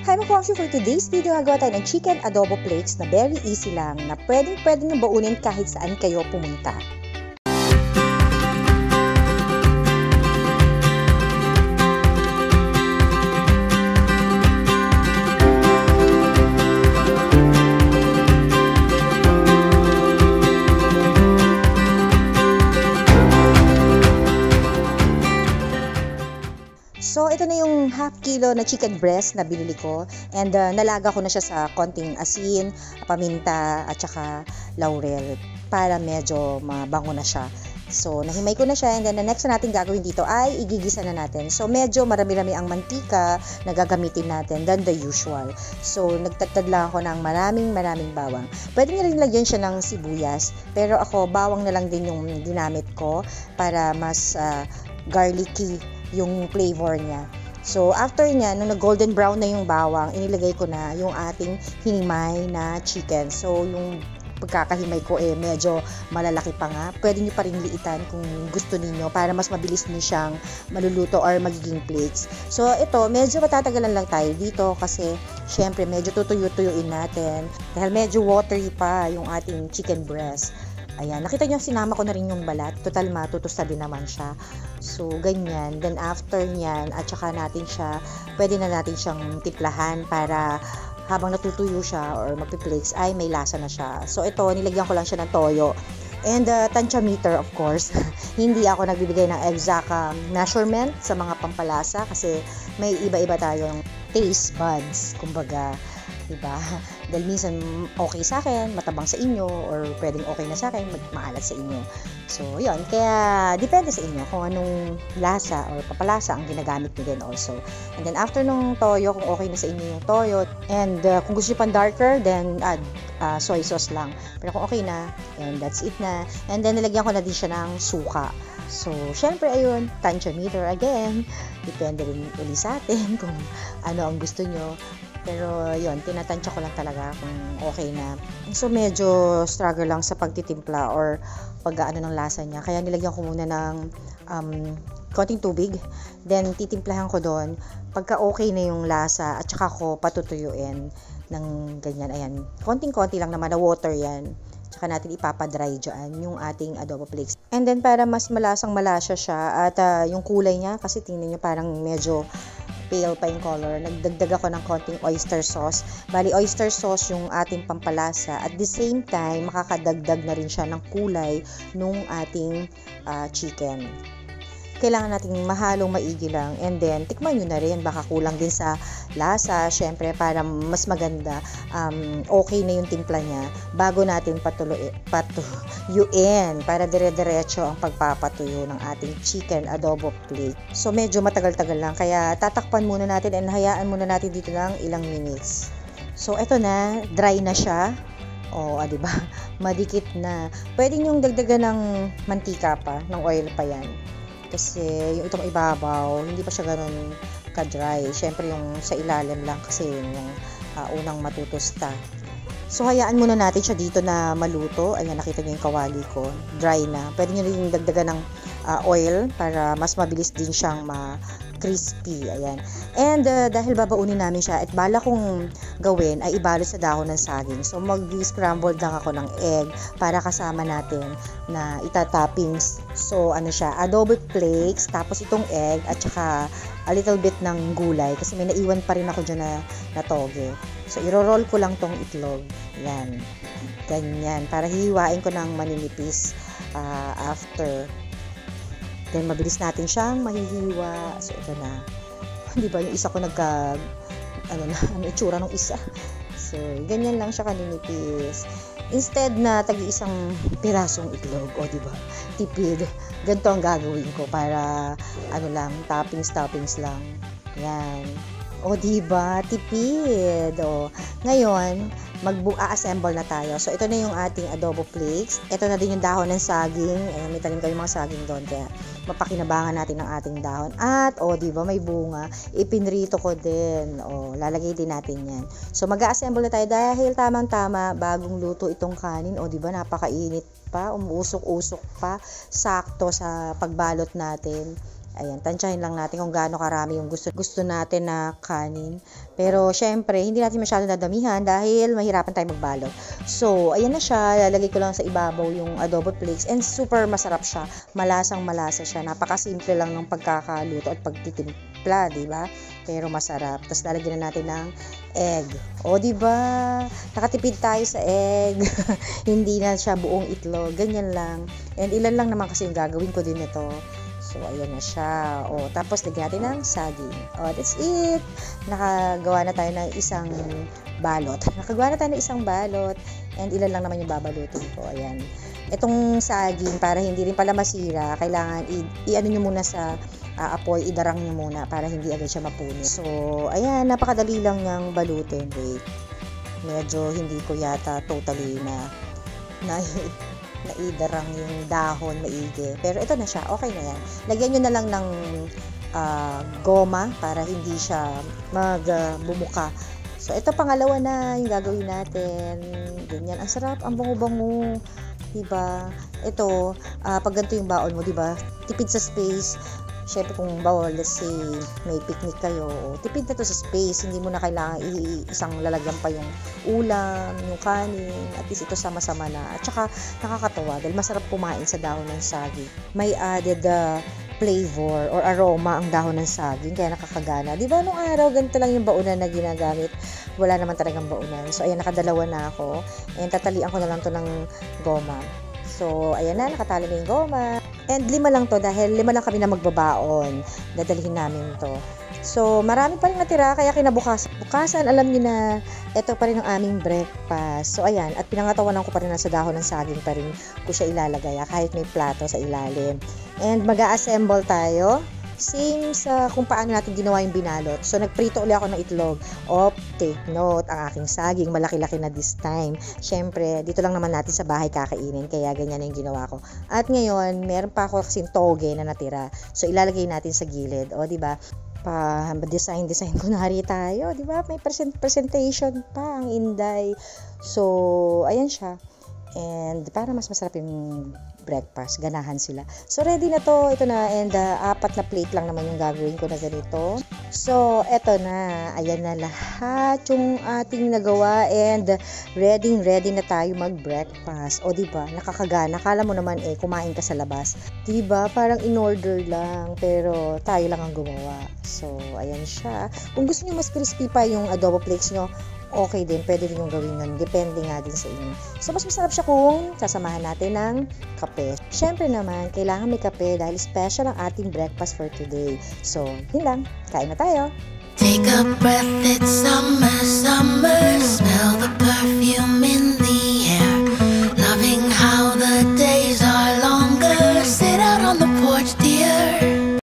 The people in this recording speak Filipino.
Hi mga Kwangsu, for today's video gagawa tayo ng chicken adobo flakes na very easy lang na pwedeng nyo baunin kahit saan kayo pumunta. So, ito na yung half kilo na chicken breast na binili ko and nalaga ko na siya sa konting asin, paminta at saka laurel para medyo mabango na siya. So, nahimay ko na siya and then the next na natin gagawin dito ay igigisa na natin. So, medyo marami-rami ang mantika na gagamitin natin than the usual. So, nagtatad lang ako ng maraming bawang. Pwede nyo rin lagyan siya ng sibuyas, pero ako bawang na lang din yung ginamit ko para mas garlicky yung flavor niya. So, after niya, nung nag-golden brown na yung bawang, inilagay ko na yung ating hinimay na chicken. So, yung pagkakahimay ko medyo malalaki pa nga. Pwede nyo pa rin liitan kung gusto niyo para mas mabilis niyo siyang maluluto or magiging flakes. So, ito, medyo matatagalan lang tayo dito kasi syempre medyo tutuyo-tuyuin natin dahil medyo watery pa yung ating chicken breast. Ayan, nakita nyo, sinama ko na rin yung balat. Total, matutusta din naman siya. So, ganyan. Then, after nyan, at saka natin siya, pwede na natin siyang tiplahan para habang natutuyo siya or magpi-flakes, ay may lasa na siya. So, ito, nilagyan ko lang siya ng toyo. And, tansya meter, of course. Hindi ako nagbibigay ng exact measurement sa mga pampalasa kasi may iba-iba tayong taste buds, kumbaga. Diba? Dahil minsan okay sa akin, matabang sa inyo, or pwedeng okay na sa akin, maalat sa inyo. So, yun. Kaya, depende sa inyo kung anong lasa or papalasa ang ginagamit nyo din also. And then, after nung toyo, kung okay na sa inyo yung toyo, and kung gusto nyo pang darker, then add soy sauce lang. Pero kung okay na, and that's it na. And then, nilagyan ko na din siya ng suka. So, syempre, ayun, tansya meter again. Depende rin uli sa atin kung ano ang gusto nyo. Pero yun, tinatansya ko lang talaga kung okay na. So medyo struggle lang sa pagtitimpla or pag-ano ng lasa niya. Kaya nilagyan ko muna ng konting tubig. Then titimplahan ko doon. Pagka okay na yung lasa at saka ko patutuyuin ng ganyan. Ayan, konting-konti lang naman na water yan. Tsaka natin ipapadry dyan yung ating adobo flakes. And then para mas malasang-malasa siya at yung kulay niya, kasi tingnan nyo parang medyo pale pa yung color. Nagdagdag ako ng konting oyster sauce. Bali, oyster sauce yung ating pampalasa. At the same time, makakadagdag na rin siya ng kulay nung ating chicken. Kailangan nating mahalong maigi lang. And then, tikman nyo na rin. Baka kulang din sa lasa. Syempre, para mas maganda, okay na yung timpla niya bago natin patuyuin. Para dire-diretso ang pagpapatuyo ng ating chicken adobo flake. So, medyo matagal-tagal lang. Kaya, tatakpan muna natin and hayaan muna natin dito ng ilang minutes. So, eto na. Dry na siya. Diba? Madikit na. Pwede nyong dagdagan ng mantika pa, ng oil pa yan. Kasi yung itong ibabaw, hindi pa siya ganun ka-dry. Siyempre yung sa ilalim lang kasi yung unang matutusta. So hayaan muna natin siya dito na maluto. Ayan, nakita niyo yung kawali ko. Dry na. Pwede niyo rin dagdagan ng oil para mas mabilis din siyang crispy. Ayan. And dahil babaunin namin siya at bala kong gawin ay ibalot sa dahon ng saging. So mag-scramble lang ako ng egg para kasama natin na itatoppings. So ano siya, adobo flakes, tapos itong egg at saka a little bit ng gulay kasi may naiwan pa rin ako dyan na toge. So iro-roll ko lang tong itlog. Yan. Ganyan. Para hihiwain ko ng maninipis after. Then, mabilis natin siyang mahihiwa. So, ito na. Di ba, yung isa ko ano itsura ng isa. So, ganyan lang siya kaninipis. Instead na tagi-isang pirasong itlog, di ba? Tipid. Ganito ang gagawin ko para, toppings lang. Yan. Di ba? Tipid. Ngayon, mag-assemble na tayo. So, ito na yung ating adobo flakes. Ito na din yung dahon ng saging. May talim kayong mga saging doon. Kaya, mapakinabangan natin ng ating dahon. At, di ba, may bunga. Ipinrito ko din. Lalagay din natin yan. So, mag-assemble na tayo dahil tamang-tama, bagong luto itong kanin. Di ba, napakainit pa. Umuusok-usok pa. Sakto sa pagbalot natin. Ayan, tansyahin lang natin kung gaano karami yung gusto natin na kanin. Pero syempre, hindi natin masyadong dadamihan dahil mahirapan tayo magbalot. So, ayan na siya. Lalagay ko lang sa ibabaw yung adobo flakes and super masarap siya. Malasang-malasa siya. Napakasimple lang ng pagkakaluto at pagtitimpla, di ba? Pero masarap. Tapos lalagyan na natin ng egg. O, di ba? Nakatipid tayo sa egg. Hindi na siya buong itlog. Ganyan lang. And ilan lang naman kasi yung gagawin ko din ito. So, ayan na siya. O, tapos lagyan natin ng saging. O, that's it. Nakagawa na tayo ng isang balot. And ilan lang naman yung babalutin ko. Ayan. Itong saging, para hindi rin pala masira, kailangan i-ano nyo muna sa apoy, idarang nyo muna para hindi agad siya mapunit. So, ayan, napakadali lang niyang balutin. Wait. Medyo hindi ko yata totally naidarang yung dahon maigi. Pero ito na siya, okay na yan. Lagyan nyo na lang ng goma para hindi siya magbumuka. So, ito pangalawa na yung gagawin natin. Ganyan, ang sarap, ang bango-bango. Diba? Ito, pag ganito yung baon mo, diba? Tipid sa space. Siyempre kung bawal, let's say, may picnic kayo, tipid na to sa space, hindi mo na kailangan isang lalagyan pa yung ulam, yung kanin, at least ito sama-sama na. At saka nakakatawa dahil masarap kumain sa dahon ng saging. May added flavor or aroma ang dahon ng saging, kaya nakakagana. Di ba nung araw, ganito lang yung baunan na ginagamit, wala naman talagang baunan. So ayan, nakadalawa na ako, and tatalian ko na lang to ng goma. So ayan na, nakatali na yung goma. And 5 lang to dahil 5 lang kami na magbabaon. Dadalhin namin to. So, marami pa rin natira kaya bukasan, alam niyo na ito pa rin ang aming breakfast. So, ayan. At pinangatawanan ko pa rin sa dahon ng saging pa rin ko siya ilalagay kahit may plato sa ilalim. And mag-a-assemble tayo. Same sa kung paano natin ginawa yung binalot. So, nagprito ulit ako ng itlog. Take note, ang aking saging, malaki-laki na this time. Syempre, dito lang naman natin sa bahay kakainin, kaya ganyan na yung ginawa ko. At ngayon, meron pa ako kasing toge na natira. So, ilalagay natin sa gilid. O, diba? Design kunwari tayo. Diba? May presentation pa, ang inday. So, ayan siya. And para mas masarap yung breakfast, ganahan sila. So, ready na to. Ito na. And 4 na plate lang naman yung gagawin ko na ganito. So, eto na. Ayan na lahat yung ating nagawa. And ready na tayo mag-breakfast. O, diba? Nakakagana. Kala mo naman kumain ka sa labas. Diba? Parang in-order lang. Pero tayo lang ang gumawa. So, ayan siya. Kung gusto niyo mas crispy pa yung adobo flakes nyo, okay din, pwede rin yung gawin nun. Depende nga din sa inyo. So, mas masarap siya kung sasamahan natin ng kape. Siyempre naman, kailangan may kape dahil special ang ating breakfast for today. So, yun lang. Kain na tayo. Take a breath, it's